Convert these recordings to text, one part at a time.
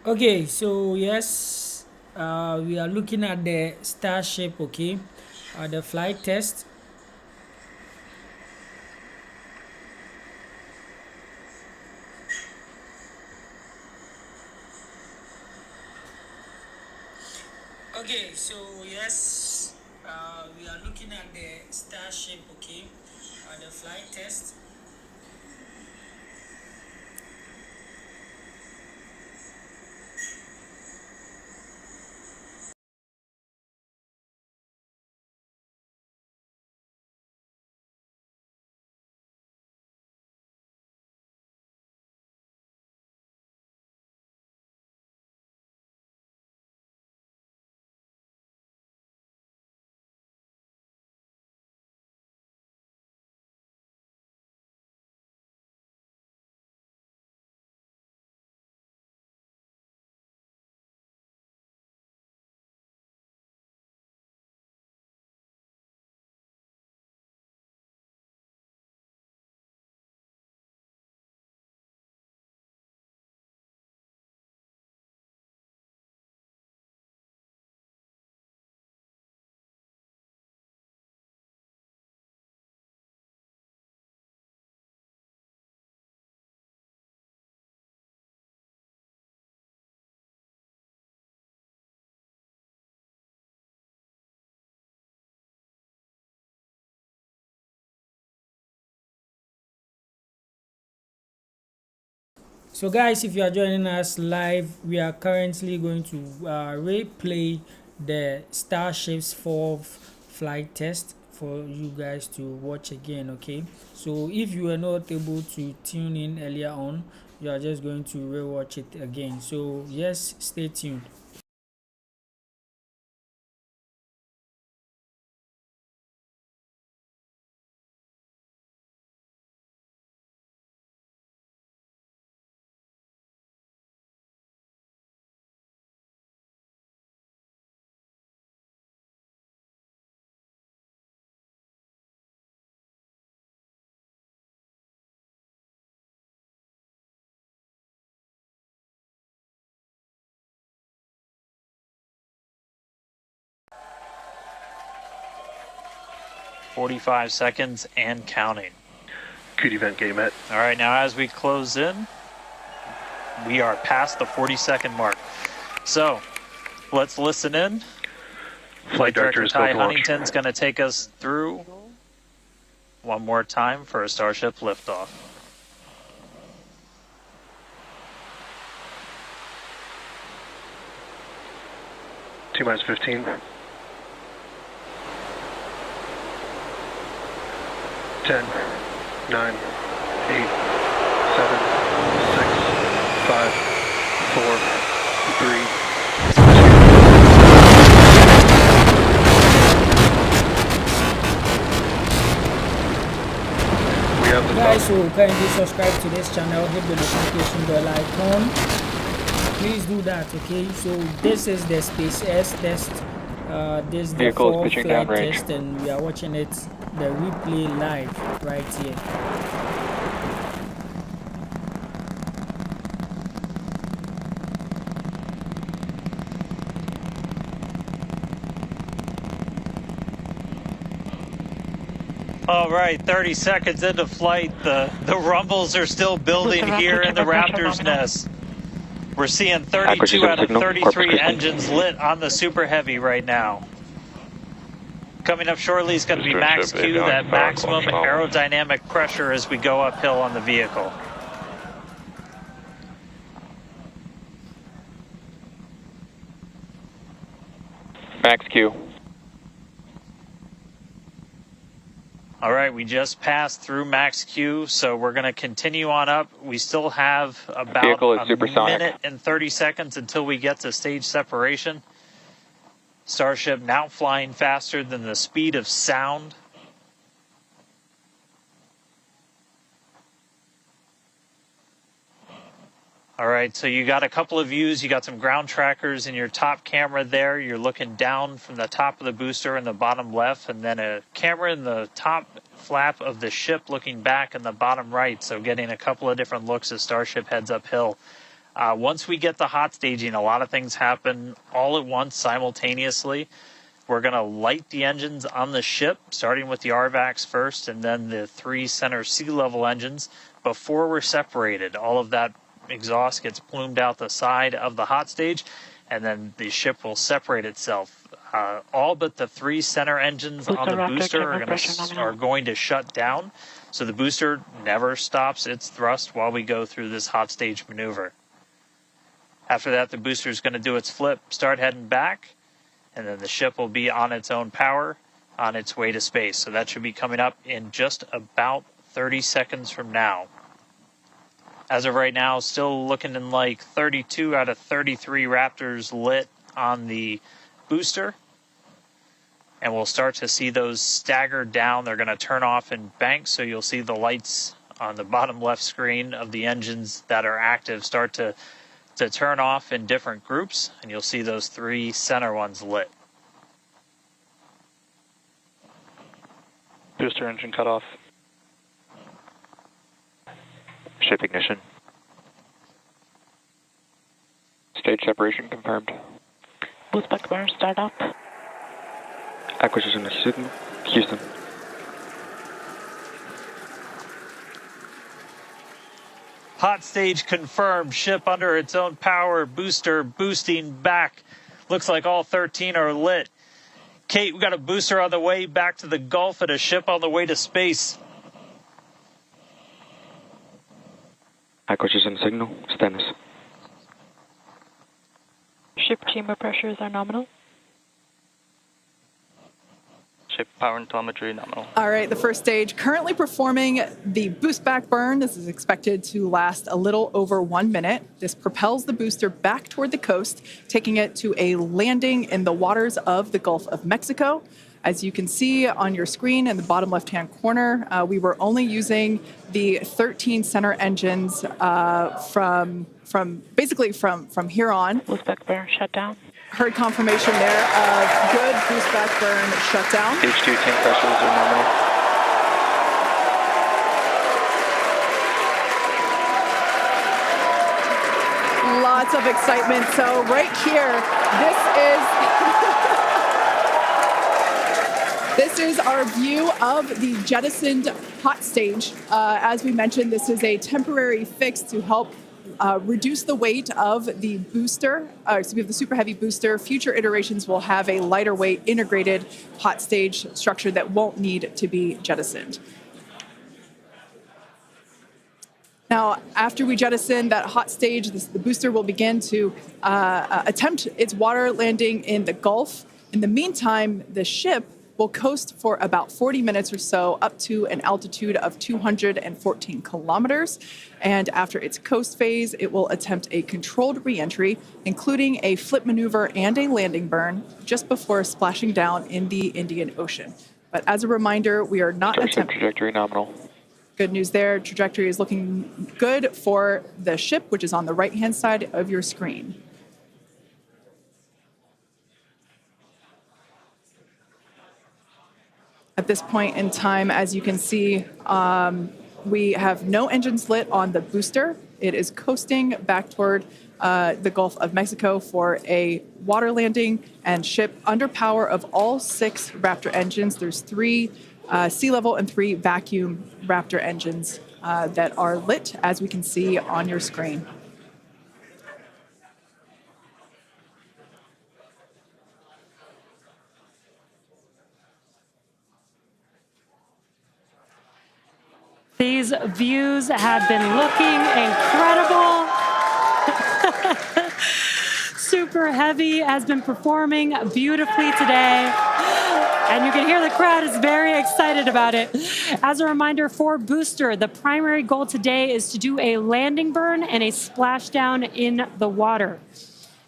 Okay, so yes, we are looking at the Starship, okay, the flight test. Okay, so yes, we are looking at the Starship, okay, the flight test. So, guys, if you are joining us live, we are currently going to replay the Starship's fourth flight test for you guys to watch again. Okay, so if you were not able to tune in earlier on, you are just going to rewatch it again. So, yes, stay tuned. 45 seconds and counting. Good event, game met. All right, now as we close in, we are past the 40-second mark. So let's listen in. Flight Director is Ty about to launch. Huntington's going to take us through one more time for a Starship liftoff. T-minus 15. 10, 9, 8, 7, 6, 5, 4, 3, 2. We have the Guys, so kindly subscribe to this channel, hit the notification bell icon. Please do that, okay? So this is the SpaceX test. This is the Vehicle is fourth pitching flight downrange. test, and we are watching it, the replay live right here. All right, 30 seconds into flight. The rumbles are still building here in the Raptor's nest. We're seeing 32 out of 33 engines lit on the Super Heavy right now. Coming up shortly is going to be max Q, that maximum aerodynamic pressure as we go uphill on the vehicle. Max Q. All right, we just passed through max Q, so we're going to continue on up. We still have about a minute and 30 seconds until we get to stage separation. Starship now flying faster than the speed of sound. All right, so you got a couple of views. You got some ground trackers in your top camera there. You're looking down from the top of the booster in the bottom left, and then a camera in the top flap of the ship looking back in the bottom right. So getting a couple of different looks as Starship heads uphill. Once we get the hot staging, a lot of things happen all at once simultaneously. We're going to light the engines on the ship, starting with the RVACs first, and then the 3 center sea level engines before we're separated. All of that exhaust gets plumed out the side of the hot stage, and then the ship will separate itself. All but the 3 center engines on the booster are going to shut down, so the booster never stops its thrust while we go through this hot stage maneuver. After that, the booster is going to do its flip, start heading back, and then the ship will be on its own power on its way to space. So that should be coming up in just about 30 seconds from now. As of right now, still looking in like 32 out of 33 Raptors lit on the booster. And we'll start to see those stagger down. They're going to turn off in banks, so you'll see the lights on the bottom left screen of the engines that are active start to turn off in different groups, and you'll see those 3 center ones lit. Booster engine cut off. Ship ignition. Stage separation confirmed. Boost back burn start up. Acquisition signal. Houston. Hot stage confirmed. Ship under its own power. Booster boosting back. Looks like all 13 are lit. Kate, we got a booster on the way back to the Gulf and a ship on the way to space. Acquisition signal. Stennis. Ship chamber pressures are nominal. Ship power and telemetry nominal. All right, the first stage currently performing the boost back burn. This is expected to last a little over 1 minute. This propels the booster back toward the coast, taking it to a landing in the waters of the Gulf of Mexico. As you can see on your screen in the bottom left-hand corner, we were only using the 13 center engines from here on. Boost back burn shut down. Heard confirmation there of good boost back burn shutdown. H2 tank pressures are nominal. Lots of excitement. So right here, this is our view of the jettisoned hot stage. As we mentioned, this is a temporary fix to help reduce the weight of the booster, the Super Heavy booster. Future iterations will have a lighter weight integrated hot stage structure that won't need to be jettisoned. Now, after we jettison that hot stage, the booster will begin to attempt its water landing in the Gulf. In the meantime, the ship will coast for about 40 minutes or so up to an altitude of 214 kilometers. And after its coast phase, it will attempt a controlled reentry, including a flip maneuver and a landing burn just before splashing down in the Indian Ocean. But as a reminder, we are not attempting... Trajectory nominal. Good news there. Trajectory is looking good for the ship, which is on the right-hand side of your screen. At this point in time, as you can see, we have no engines lit on the booster. It is coasting back toward the Gulf of Mexico for a water landing and ship under power of all 6 Raptor engines. There's 3 sea level and 3 vacuum Raptor engines that are lit, as we can see on your screen. These views have been looking incredible. Super Heavy has been performing beautifully today. And you can hear the crowd is very excited about it. As a reminder for Booster, the primary goal today is to do a landing burn and a splashdown in the water.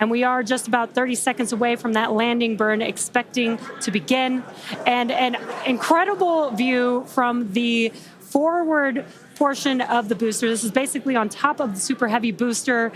And we are just about 30 seconds away from that landing burn expecting to begin. And an incredible view from the forward portion of the booster. This is basically on top of the Super Heavy booster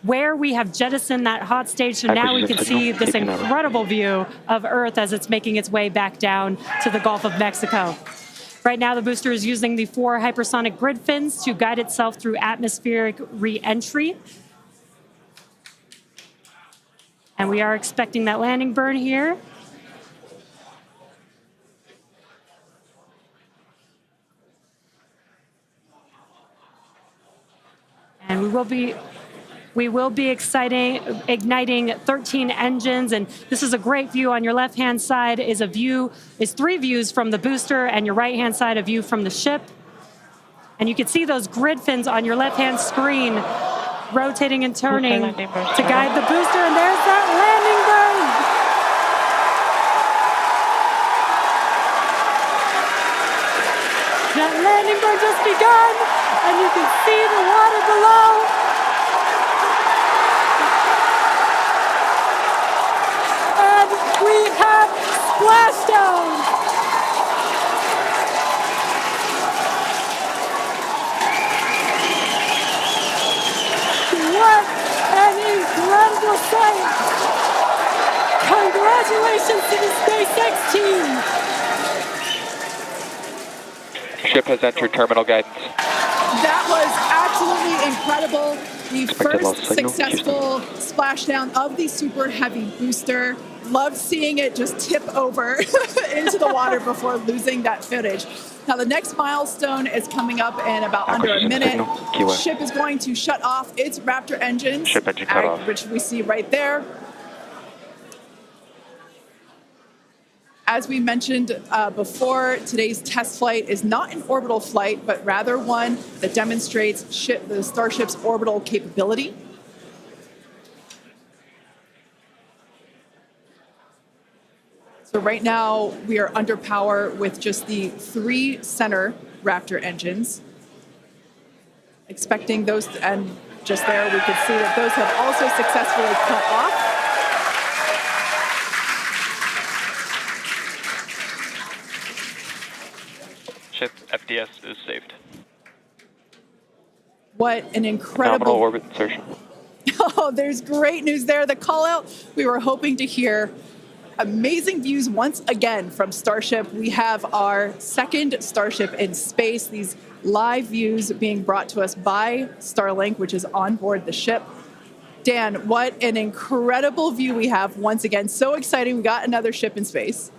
where we have jettisoned that hot stage. So now we can see this incredible view of Earth as it's making its way back down to the Gulf of Mexico. Right now, the booster is using the 4 hypersonic grid fins to guide itself through atmospheric re-entry. And we are expecting that landing burn here. And we will be igniting 13 engines, and this is a great view. On your left-hand side is three views from the booster, and your right-hand side a view from the ship. And you can see those grid fins on your left-hand screen rotating and turning to guide the booster, and there's that landing burn. That landing burn just begun, and you can see the water below. We have splashdown. What an incredible sight. Congratulations to the SpaceX team. Ship has entered terminal guidance. That was absolutely incredible. The first successful splashdown of the Super Heavy booster. Loved seeing it just tip over into the water before losing that footage. Now the next milestone is coming up in about under a minute. The ship is going to shut off its Raptor engines, Ship engine cut off. which we see right there. As we mentioned before, today's test flight is not an orbital flight, but rather one that demonstrates the Starship's orbital capability. So right now we are under power with just the 3 center Raptor engines. Expecting those, and just there we could see that those have also successfully cut off. Ship FDS is saved. What an incredible Nominal orbit insertion. Oh, there's great news there. The call out we were hoping to hear. Amazing views once again from Starship. We have our second Starship in space. These live views being brought to us by Starlink, which is on board the ship. Dan, what an incredible view we have once again. So exciting. We got another ship in space.